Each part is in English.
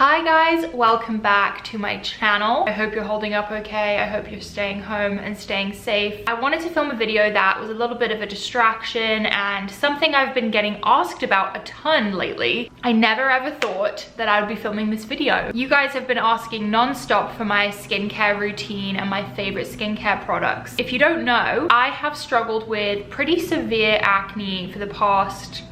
Hi guys, welcome back to my channel. I hope you're holding up okay. I hope you're staying home and staying safe. I wanted to film a video that was a little bit of a distraction and something I've been getting asked about a ton lately. I never ever thought that I would be filming this video. You guys have been asking non-stop for my skincare routine and my favorite skincare products. If you don't know, I have struggled with pretty severe acne for the past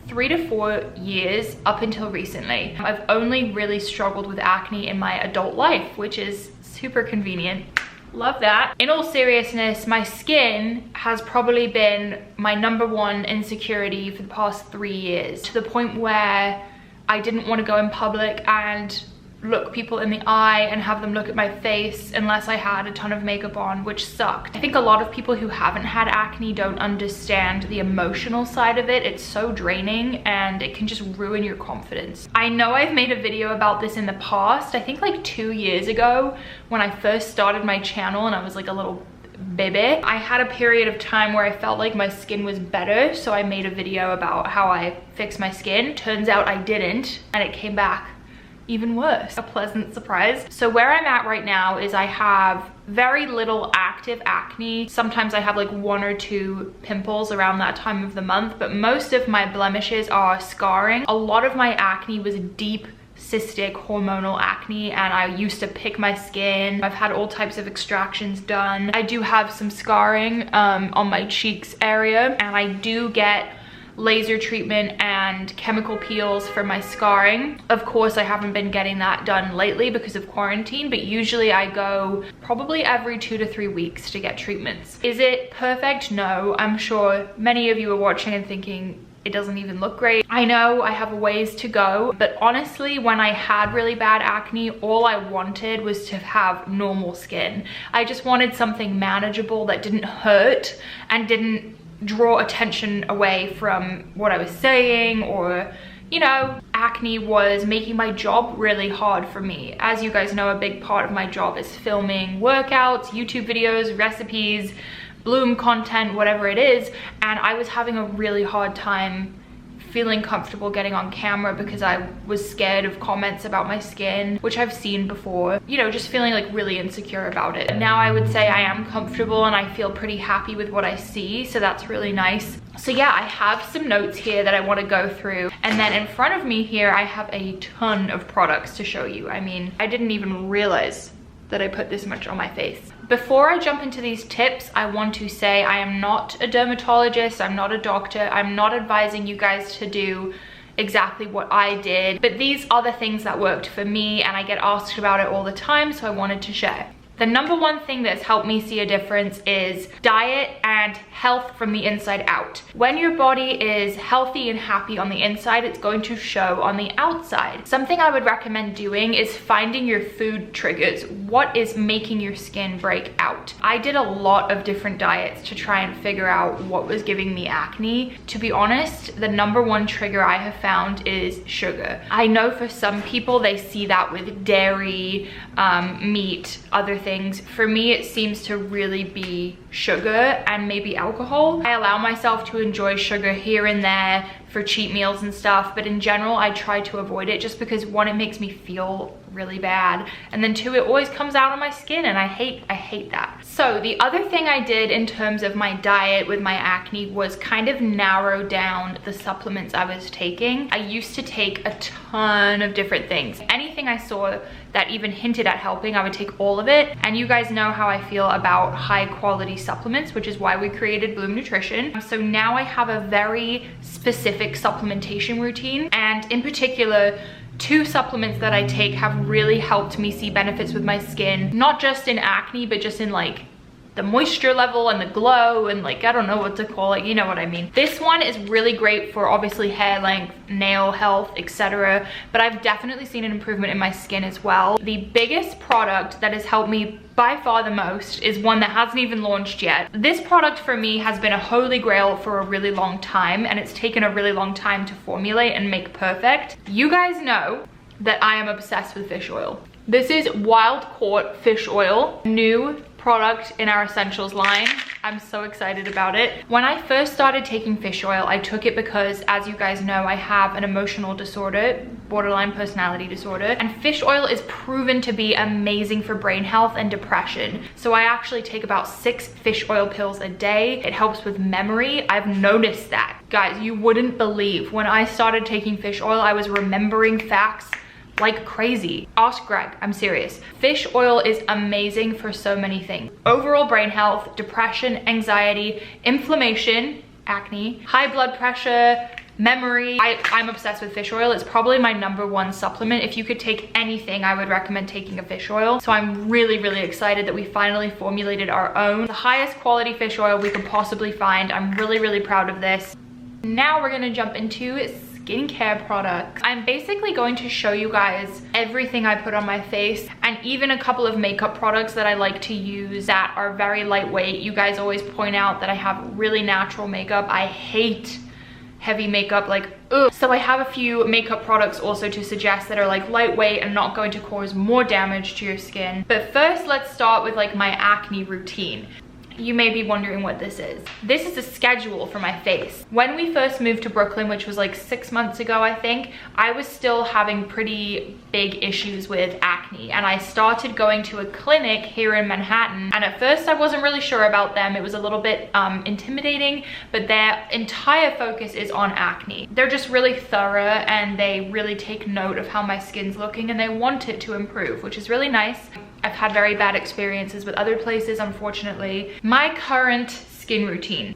3 to 4 years up until recently. I've only really struggled with acne in my adult life, which is super convenient. Love that. In all seriousness, my skin has probably been my #1 insecurity for the past 3 years, to the point where I didn't want to go in public and look people in the eye and have them look at my face unless I had a ton of makeup on, which sucked. I think a lot of people who haven't had acne don't understand the emotional side of it. It's so draining and it can just ruin your confidence. I know I've made a video about this in the past, I think like 2 years ago when I first started my channel and I was like a little baby. I had a period of time where I felt like my skin was better, so I made a video about how I fixed my skin. Turns out I didn't, and it came back even worse. A pleasant surprise. So where I'm at right now is I have very little active acne. Sometimes I have like 1 or 2 pimples around that time of the month, but most of my blemishes are scarring. A lot of my acne was deep cystic hormonal acne, and I used to pick my skin. I've had all types of extractions done. I do have some scarring on my cheeks area, and I do get laser treatment and chemical peels for my scarring. Of course, I haven't been getting that done lately because of quarantine, but usually I go probably every 2 to 3 weeks to get treatments. Is it perfect? No. I'm sure many of you are watching and thinking it doesn't even look great. I know I have a ways to go, but honestly, when I had really bad acne, all I wanted was to have normal skin. I just wanted something manageable that didn't hurt and didn't draw attention away from what I was saying, or, you know, acne was making my job really hard for me. As you guys know, a big part of my job is filming workouts, YouTube videos, recipes, bloom content, whatever it is, and I was having a really hard time feeling comfortable getting on camera because I was scared of comments about my skin, which I've seen before. You know, just feeling like really insecure about it. Now I would say I am comfortable and I feel pretty happy with what I see, so that's really nice. So yeah, I have some notes here that I want to go through, and then in front of me here I have a ton of products to show you. I mean, I didn't even realize that I put this much on my face. Before I jump into these tips, I want to say I am not a dermatologist, I'm not a doctor, I'm not advising you guys to do exactly what I did, but these are the things that worked for me and I get asked about it all the time, so I wanted to share. The #1 thing that's helped me see a difference is diet and health from the inside out. When your body is healthy and happy on the inside, it's going to show on the outside. Something I would recommend doing is finding your food triggers. What is making your skin break out? I did a lot of different diets to try and figure out what was giving me acne. To be honest, the #1 trigger I have found is sugar. I know for some people they see that with dairy, meat, other things. For me, it seems to really be sugar and maybe alcohol. I allow myself to enjoy sugar here and there for cheat meals and stuff, but in general I try to avoid it just because 1, it makes me feel really bad, and then 2, it always comes out on my skin and I hate that. So the other thing I did in terms of my diet with my acne was kind of narrow down the supplements I was taking. I used to take a ton of different things. Anything I saw that even hinted at helping, I would take all of it. And you guys know how I feel about high quality supplements, which is why we created Bloom Nutrition. So now I have a very specific supplementation routine, and in particular, 2 supplements that I take have really helped me see benefits with my skin, not just in acne, but just in like the moisture level and the glow and like, I don't know what to call it, you know what I mean. This one is really great for obviously hair length, nail health, etc. But I've definitely seen an improvement in my skin as well. The biggest product that has helped me by far the most is one that hasn't even launched yet. This product for me has been a holy grail for a really long time, and it's taken a really long time to formulate and make perfect. You guys know that I am obsessed with fish oil. This is wild caught fish oil, new product in our essentials line. I'm so excited about it. When I first started taking fish oil, I took it because, as you guys know, I have an emotional disorder, borderline personality disorder, and fish oil is proven to be amazing for brain health and depression. So I actually take about 6 fish oil pills a day. It helps with memory. I've noticed that. Guys, you wouldn't believe when I started taking fish oil, I was remembering facts like crazy. Ask Greg, I'm serious. Fish oil is amazing for so many things. Overall brain health, depression, anxiety, inflammation, acne, high blood pressure, memory. I'm obsessed with fish oil. It's probably my #1 supplement. If you could take anything, I would recommend taking a fish oil. So I'm really, really excited that we finally formulated our own. The highest quality fish oil we could possibly find. I'm really, really proud of this. Now we're gonna jump into skincare products. I'm basically going to show you guys everything I put on my face, and even a couple of makeup products that I like to use that are very lightweight. You guys always point out that I have really natural makeup. I hate heavy makeup, like, ugh. So I have a few makeup products also to suggest that are like lightweight and not going to cause more damage to your skin. But first, let's start with like my acne routine. You may be wondering what this is. This is a schedule for my face. When we first moved to Brooklyn, which was like 6 months ago, I think, I was still having pretty big issues with acne, and I started going to a clinic here in Manhattan, and at first I wasn't really sure about them. It was a little bit intimidating, but their entire focus is on acne. They're just really thorough, and they really take note of how my skin's looking, and they want it to improve, which is really nice. I've had very bad experiences with other places, unfortunately. My current skin routine.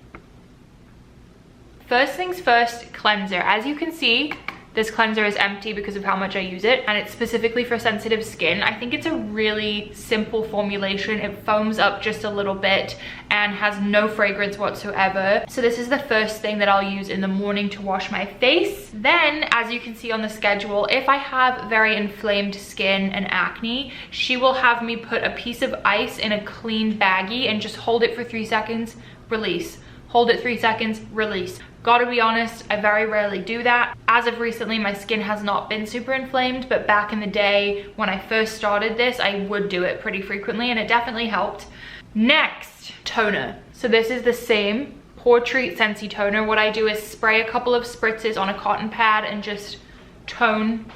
First things first, cleanser. As you can see, this cleanser is empty because of how much I use it, and it's specifically for sensitive skin. I think it's a really simple formulation. It foams up just a little bit and has no fragrance whatsoever. So this is the first thing that I'll use in the morning to wash my face. Then, as you can see on the schedule, if I have very inflamed skin and acne, she will have me put a piece of ice in a clean baggie and just hold it for 3 seconds, release. Hold it 3 seconds, release. Gotta be honest, I very rarely do that. As of recently, my skin has not been super inflamed, but back in the day when I first started this, I would do it pretty frequently, and it definitely helped. Next, toner. So this is the same Portrait Sensi toner. What I do is spray a couple of spritzes on a cotton pad and just tone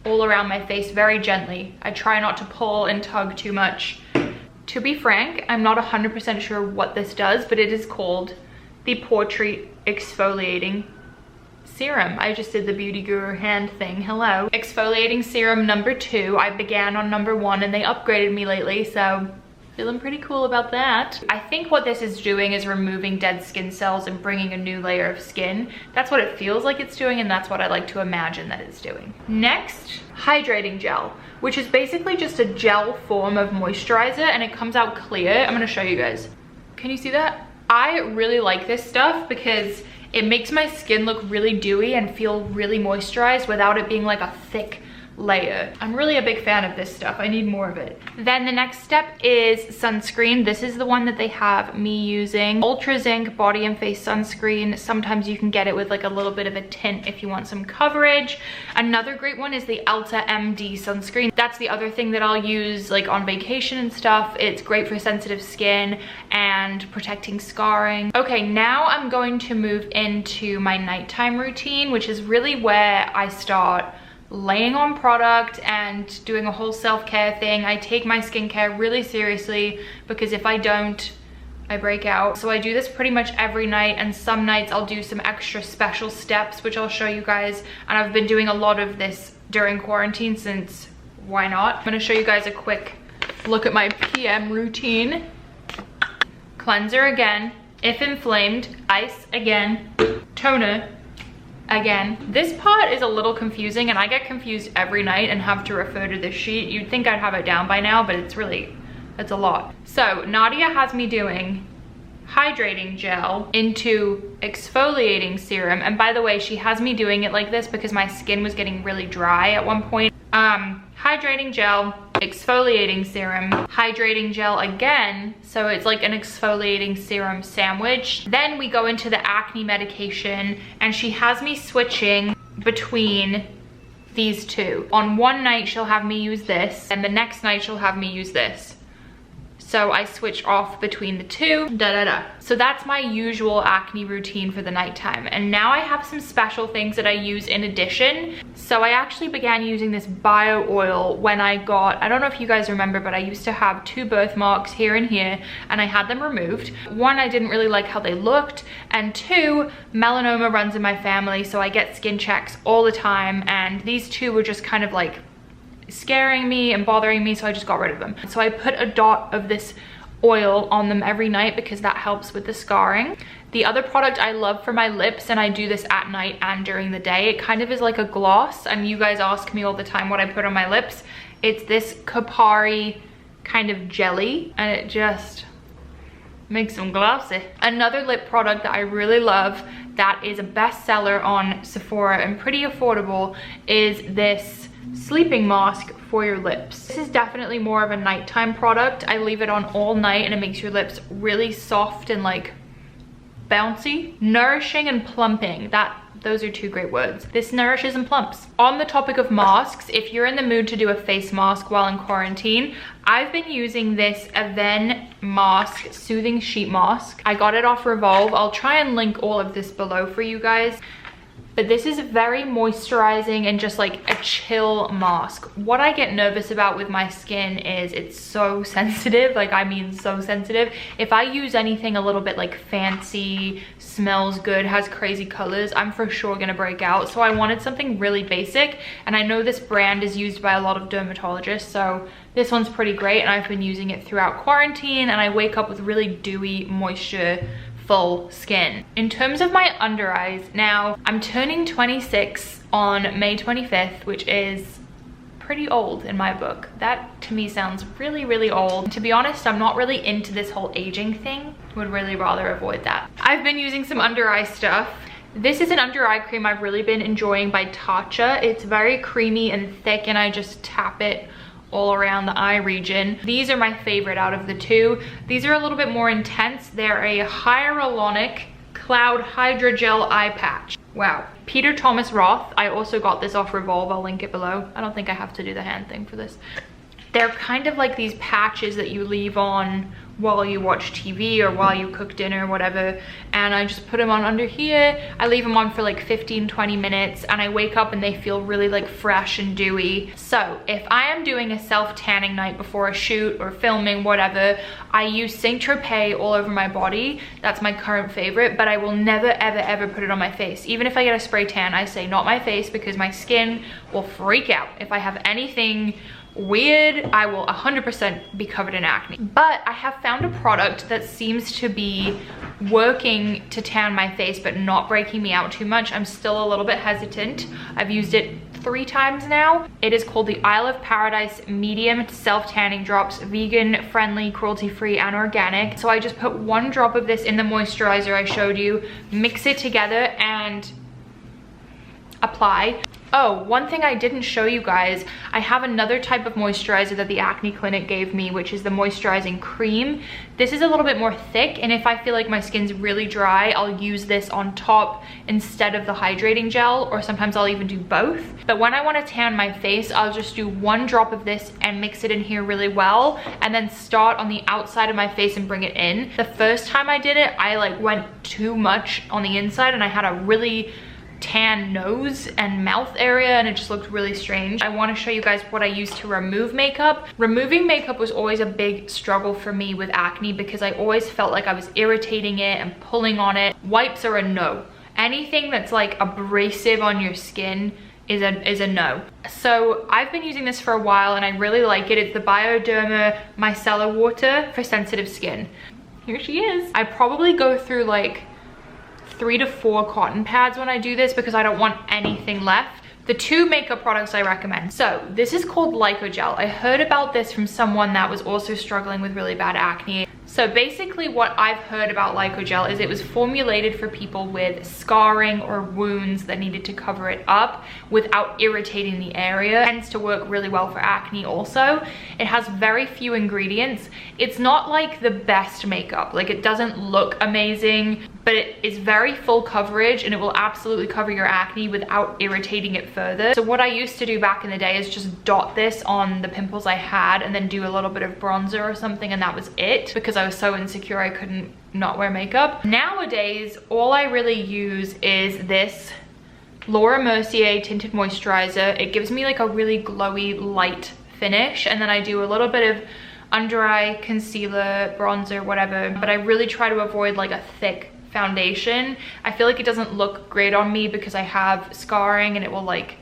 all around my face very gently. I try not to pull and tug too much. To be frank, I'm not 100% sure what this does, but it is called the Portrait Exfoliating Serum. I just did the Beauty Guru hand thing, hello. Exfoliating Serum #2. I began on #1 and they upgraded me lately, so feeling pretty cool about that. I think what this is doing is removing dead skin cells and bringing a new layer of skin. That's what it feels like it's doing, and that's what I like to imagine that it's doing. Next, hydrating gel, which is basically just a gel form of moisturizer, and it comes out clear. I'm gonna show you guys. Can you see that? I really like this stuff because it makes my skin look really dewy and feel really moisturized without it being like a thick layer. I'm really a big fan of this stuff. I need more of it. Then the next step is sunscreen. This is the one that they have me using. Ultra Zinc body and face sunscreen. Sometimes you can get it with like a little bit of a tint if you want some coverage. Another great one is the Elta MD sunscreen. That's the other thing that I'll use like on vacation and stuff. It's great for sensitive skin and protecting scarring. Okay, now I'm going to move into my nighttime routine, which is really where I start laying on product and doing a whole self-care thing. I take my skincare really seriously because if I don't, I break out. So I do this pretty much every night, and some nights I'll do some extra special steps, which I'll show you guys. And I've been doing a lot of this during quarantine since why not? I'm gonna show you guys a quick look at my PM routine. Cleanser again, if inflamed, ice again, toner again. This part is a little confusing, and I get confused every night and have to refer to this sheet. You'd think I'd have it down by now, but it's a lot. So Nadia has me doing hydrating gel into exfoliating serum, and by the way, she has me doing it like this because my skin was getting really dry at one point. Hydrating gel, exfoliating serum, hydrating gel again, so it's like an exfoliating serum sandwich. Then we go into the acne medication, and she has me switching between these two. On one night she'll have me use this, and the next night she'll have me use this. So I switch off between the two, So that's my usual acne routine for the nighttime. And now I have some special things that I use in addition. So I actually began using this bio oil when I got, I don't know if you guys remember, but I used to have 2 birthmarks here and here, and I had them removed. 1, I didn't really like how they looked, and 2, melanoma runs in my family, so I get skin checks all the time, and these 2 were just kind of like scaring me and bothering me, so I just got rid of them. So I put a dot of this oil on them every night because that helps with the scarring. The other product I love for my lips, and I do this at night and during the day, it kind of is like a gloss, and you guys ask me all the time what I put on my lips. It's this Kopari kind of jelly, and it just makes them glossy. Another lip product that I really love that is a bestseller on Sephora and pretty affordable is this sleeping mask for your lips. This is definitely more of a nighttime product. I leave it on all night and it makes your lips really soft and like bouncy. Nourishing and plumping, those are 2 great words. This nourishes and plumps. On the topic of masks, if you're in the mood to do a face mask while in quarantine, I've been using this Llewellyn mask, soothing sheet mask. I got it off Revolve. I'll try and link all of this below for you guys. But this is very moisturizing and just like a chill mask. What I get nervous about with my skin is it's so sensitive, like I mean so sensitive. If I use anything a little bit like fancy, smells good, has crazy colors, I'm for sure gonna break out. So I wanted something really basic, and I know this brand is used by a lot of dermatologists, so this one's pretty great, and I've been using it throughout quarantine, and I wake up with really dewy moisture full skin. In terms of my under eyes, now I'm turning 26 on May 25th, which is pretty old in my book. That to me sounds really, really old. To be honest, I'm not really into this whole aging thing. Would really rather avoid that. I've been using some under eye stuff. This is an under eye cream I've really been enjoying by Tatcha. It's very creamy and thick, and I just tap it all around the eye region. These are my favorite out of the 2. These are a little bit more intense. They're a hyaluronic cloud hydrogel eye patch. Wow. Peter Thomas Roth. I also got this off Revolve. I'll link it below. I don't think I have to do the hand thing for this. They're kind of like these patches that you leave on while you watch TV or while you cook dinner or whatever, and I just put them on under here. I leave them on for like 15-20 minutes, and I wake up and they feel really like fresh and dewy. So if I am doing a self-tanning night before a shoot or filming, whatever, I use Saint Tropez all over my body. That's my current favorite, but I will never ever ever put it on my face. Even if I get a spray tan, I say not my face, because my skin will freak out. If I have anything weird, I will 100% be covered in acne. But I have found a product that seems to be working to tan my face but not breaking me out too much. I'm still a little bit hesitant. I've used it 3 times now. It is called the Isle of Paradise Medium Self-Tanning Drops, vegan, friendly, cruelty-free, and organic. So I just put 1 drop of this in the moisturizer I showed you, mix it together, and apply. Oh, one thing I didn't show you guys, I have another type of moisturizer that the Acne Clinic gave me, which is the moisturizing cream. This is a little bit more thick, and if I feel like my skin's really dry, I'll use this on top instead of the hydrating gel, or sometimes I'll even do both. But when I want to tan my face, I'll just do 1 drop of this and mix it in here really well, and then start on the outside of my face and bring it in. The first time I did it, I like went too much on the inside, and I had a really tan nose and mouth area, and it just looked really strange. I want to show you guys what I use to remove makeup. Removing makeup was always a big struggle for me with acne, because I always felt like I was irritating it and pulling on it. Wipes are a no. Anything that's like abrasive on your skin is a no. So I've been using this for a while, and I really like it. It's the Bioderma Micellar Water for sensitive skin. Here she is. I probably go through like 3 to 4 cotton pads when I do this, because I don't want anything left. The 2 makeup products I recommend. So this is called Glycogel. I heard about this from someone that was also struggling with really bad acne. So basically what I've heard about Glycogel is it was formulated for people with scarring or wounds that needed to cover it up without irritating the area. It tends to work really well for acne also. It has very few ingredients. It's not like the best makeup. Like, it doesn't look amazing, but it is very full coverage and it will absolutely cover your acne without irritating it further. So what I used to do back in the day is just dot this on the pimples I had and then do a little bit of bronzer or something, and that was it, because I was so insecure I couldn't not wear makeup. Nowadays, all I really use is this Laura Mercier tinted moisturizer. It gives me like a really glowy light finish, and then I do a little bit of under eye concealer, bronzer, whatever, but I really try to avoid like a thick foundation. I feel like it doesn't look great on me because I have scarring and it will like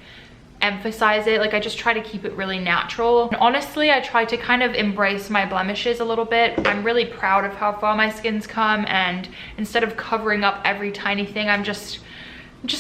emphasize it. Like I just try to keep it really natural. And honestly, I try to kind of embrace my blemishes a little bit. I'm really proud of how far my skin's come, and instead of covering up every tiny thing, I'm just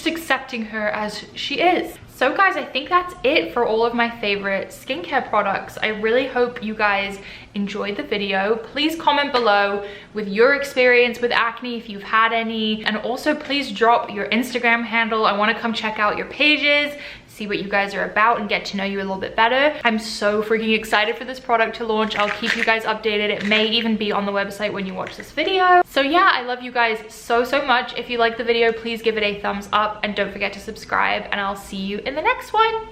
accepting her as she is. So guys, I think that's it for all of my favorite skincare products. I really hope you guys enjoyed the video. Please comment below with your experience with acne if you've had any, and also please drop your Instagram handle. I want to come check out your pages, see what you guys are about, and get to know you a little bit better. I'm so freaking excited for this product to launch. I'll keep you guys updated. It may even be on the website when you watch this video. So yeah, I love you guys so much. If you like the video, please give it a thumbs up and don't forget to subscribe, and I'll see you in the next one.